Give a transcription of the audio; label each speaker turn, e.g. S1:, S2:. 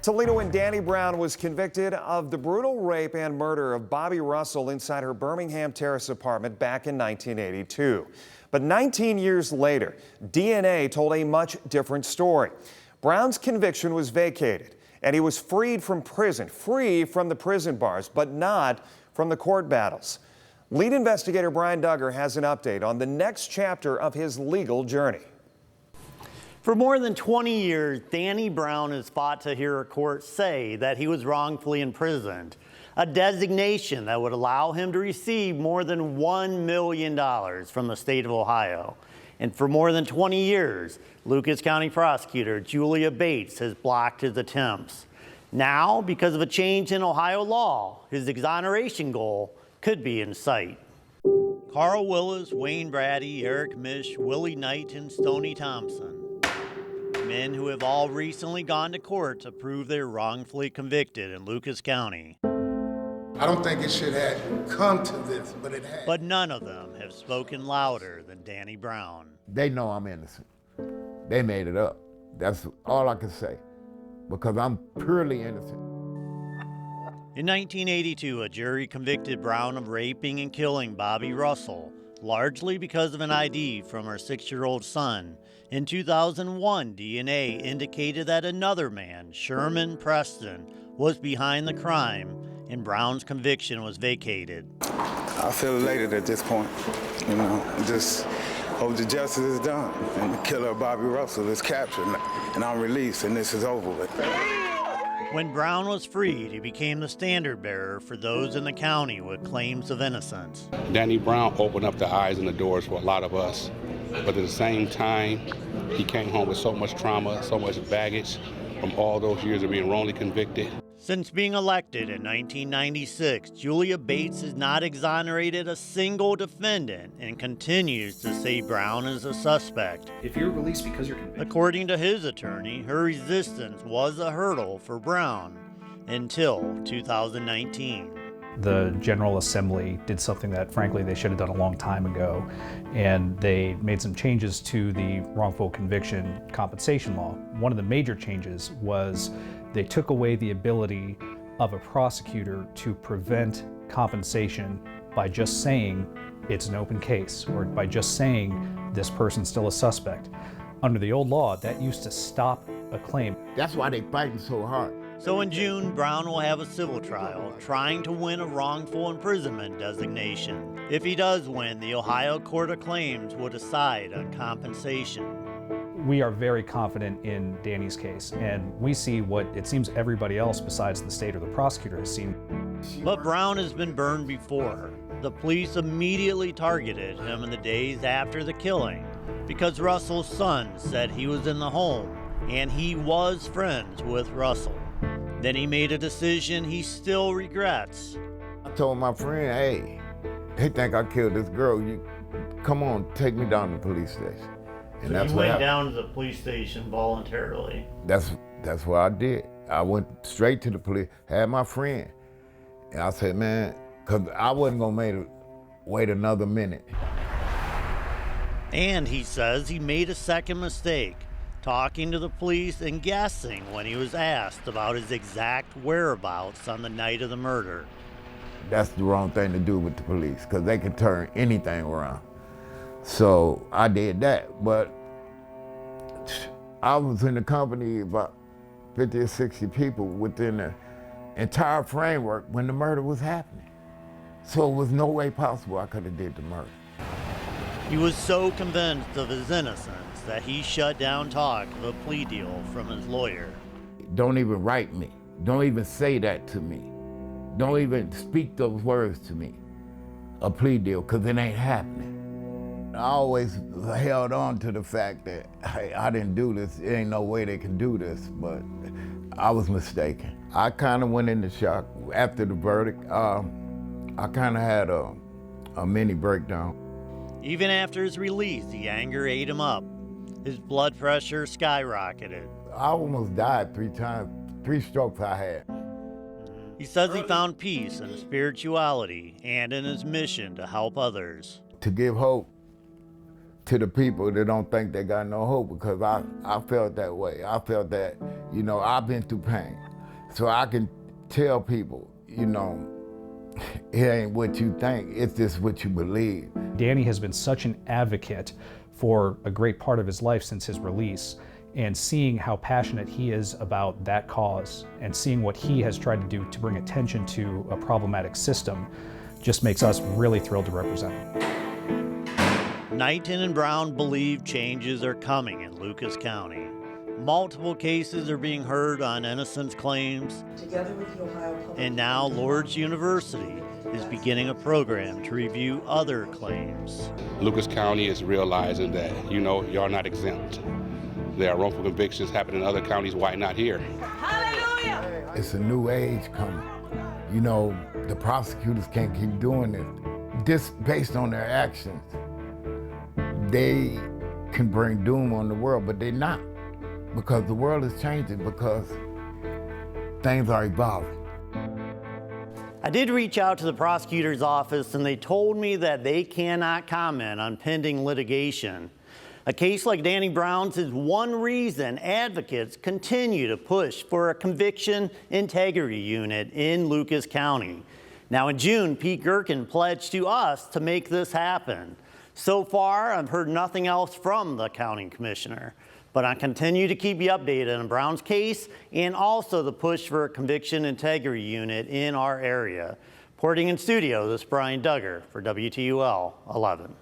S1: Toledo and Danny Brown was convicted of the brutal rape and murder of Bobby Russell inside her Birmingham Terrace apartment back in 1982. But 19 years later, DNA told a much different story. Brown's conviction was vacated, and he was freed from prison, free from the prison bars, but not from the court battles. Lead investigator Brian Duggar has an update on the next chapter of his legal journey.
S2: For more than 20 years, Danny Brown has fought to hear a court say that he was wrongfully imprisoned, a designation that would allow him to receive more than $1 million from the state of Ohio. And for more than 20 years, Lucas County prosecutor Julia Bates has blocked his attempts. Now, because of a change in Ohio law, his exoneration goal could be in sight. Carl Willis, Wayne Brady, Eric Mish, Willie Knight, and Stoney Thompson. Men who have all recently gone to court to prove they're wrongfully convicted in Lucas County.
S3: I don't think it should have come to this, but it has.
S2: But none of them have spoken louder than Danny Brown.
S4: They know I'm innocent. They made it up. That's all I can say, because I'm purely innocent.
S2: In 1982, a jury convicted Brown of raping and killing Bobby Russell, largely because of an ID from her 6-year-old son. In 2001, DNA indicated that another man, Sherman Preston, was behind the crime, and Brown's conviction was vacated.
S5: I feel elated at this point. Just hope the justice is done and the killer of Bobby Russell is captured and I'm released and this is over with.
S2: When Brown was freed, he became the standard bearer for those in the county with claims of innocence.
S6: Danny Brown opened up the eyes and the doors for a lot of us, but at the same time, he came home with so much trauma, so much baggage from all those years of being wrongly convicted.
S2: Since being elected in 1996, Julia Bates has not exonerated a single defendant and continues to say Brown is a suspect.
S7: If you're released because you're convicted.
S2: According to his attorney, her resistance was a hurdle for Brown until 2019.
S7: The General Assembly did something that, frankly, they should have done a long time ago, and they made some changes to the wrongful conviction compensation law. One of the major changes was they took away the ability of a prosecutor to prevent compensation by just saying it's an open case, or by just saying this person's still a suspect. Under the old law, that used to stop a claim.
S4: That's why they're fighting so hard.
S2: So in June, Brown will have a civil trial trying to win a wrongful imprisonment designation. If he does win, the Ohio Court of Claims will decide on compensation.
S7: We are very confident in Danny's case, and we see what it seems everybody else besides the state or the prosecutor has seen.
S2: But Brown has been burned before. The police immediately targeted him in the days after the killing because Russell's son said he was in the home and he was friends with Russell. Then he made a decision he still regrets.
S4: I told my friend, hey, they think I killed this girl. You come on, take me down to the police station. And
S2: So you went down to the police station voluntarily?
S4: That's what I did. I went straight to the police, had my friend. And I said, man, because I wasn't going to wait another minute.
S2: And he says he made a second mistake, talking to the police and guessing when he was asked about his exact whereabouts on the night of the murder.
S4: That's the wrong thing to do with the police, because they can turn anything around. So I did that, but I was in the company of about 50 or 60 people within the entire framework when the murder was happening. So it was no way possible I could have did the murder.
S2: He was so convinced of his innocence that he shut down talk of a plea deal from his lawyer.
S4: Don't even write me. Don't even say that to me. Don't even speak those words to me, a plea deal, because it ain't happening. I always held on to the fact that, hey, I didn't do this. There ain't no way they can do this, but I was mistaken. I kind of went into shock after the verdict. I kind of had a mini breakdown.
S2: Even after his release, the anger ate him up. His blood pressure skyrocketed.
S4: I almost died 3 times, 3 strokes I had.
S2: He says he found peace in spirituality and in his mission to help others.
S4: To give hope to the people that don't think they got no hope, because I felt that way. I felt that, I've been through pain. So I can tell people, you know, it ain't what you think, it's just what you believe.
S7: Danny has been such an advocate for a great part of his life since his release, and seeing how passionate he is about that cause and seeing what he has tried to do to bring attention to a problematic system just makes us really thrilled to represent him.
S2: Knighton and Brown believe changes are coming in Lucas County. Multiple cases are being heard on innocence claims,
S8: Together with the Ohio Public
S2: and now Lourdes University is beginning a program to review other claims.
S6: Lucas County is realizing that, you know, y'all not exempt. There are wrongful convictions happening in other counties. Why not here?
S8: Hallelujah!
S4: It's a new age coming. You know, the prosecutors can't keep doing this. Just based on their actions, they can bring doom on the world, but they're not. Because the world is changing, because things are evolving.
S2: I did reach out to the prosecutor's office and they told me that they cannot comment on pending litigation. A case like Danny Brown's is one reason advocates continue to push for a conviction integrity unit in Lucas County. Now in June, Pete Gherkin pledged to us to make this happen. So far, I've heard nothing else from the county commissioner, but I continue to keep you updated on Brown's case and also the push for a conviction integrity unit in our area. Reporting in studio, this is Brian Duggar for WTUL 11.